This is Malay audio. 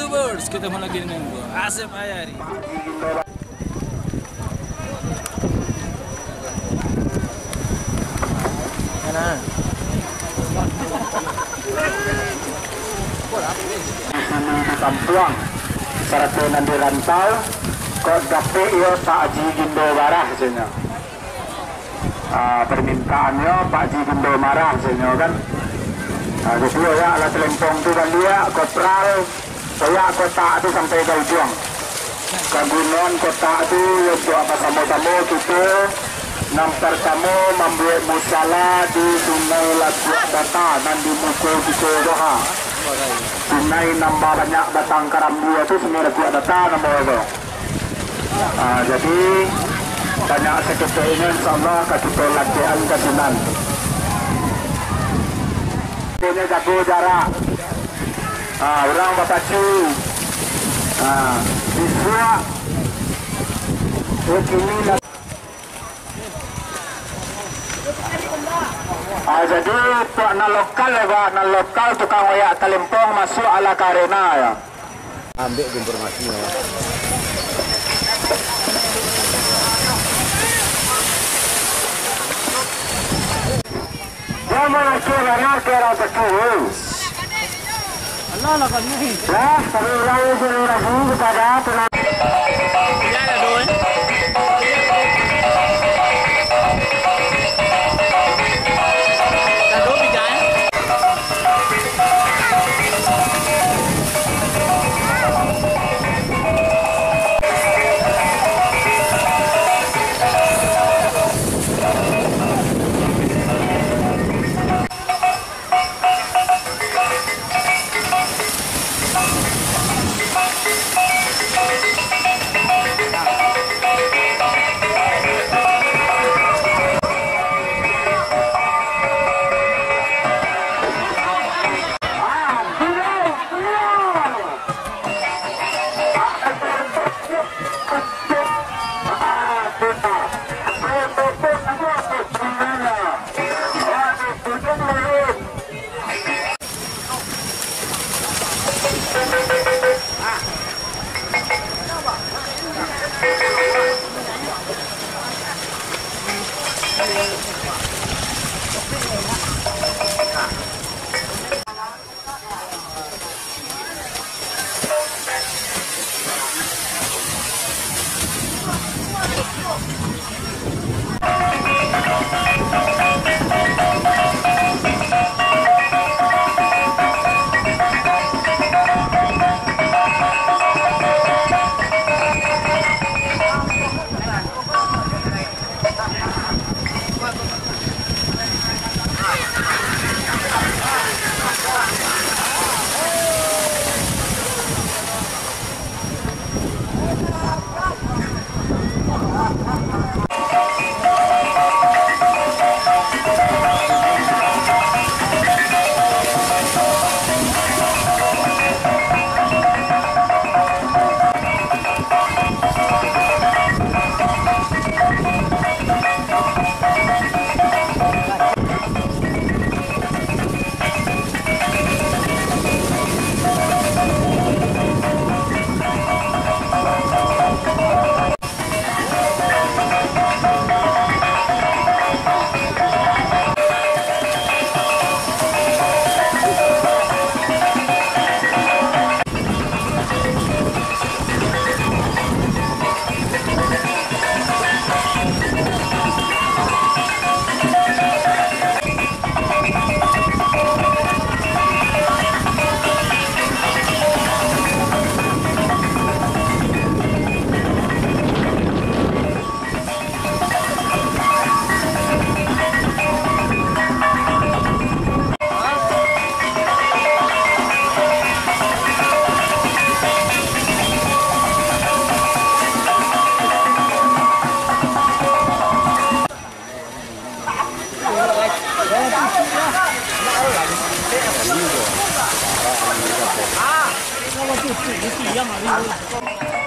YouTubers, ketemu lagi dengan gua Asep Ayari. Mana? Tampuang peraturan di rantau kok dapet ya Pak Haji Gindo marah sebenarnya. Permintaannya Pak Haji Gindo marah sebenarnya kan. Kedua ya alat lempong tu kan dia kopral saya kota tu sampai ke ujung. Kegunaan kota tu ya buat apa sama-sama kita nampak kamu membuat musala di Sungai Laguak Data dan di Muko Biko Doha. Sungai nambah banyak batang karambu itu Sungai Laguak Data nambah itu. Jadi banyak sekitar ini insyaAllah kita latihan kajian. Ini jago jarak. Orang berpacu. Siswa. Ini lah. Jadi tuak na lokal ya Pak, na lokal tukang wayak Talempong masuk ala karena ya. Ambil informasinya. Jangan kira betul. Allah kan ni. Ya, terlalu lagi kepada penang. Ya ada doi. Ah, kalau tu, itu yang ada.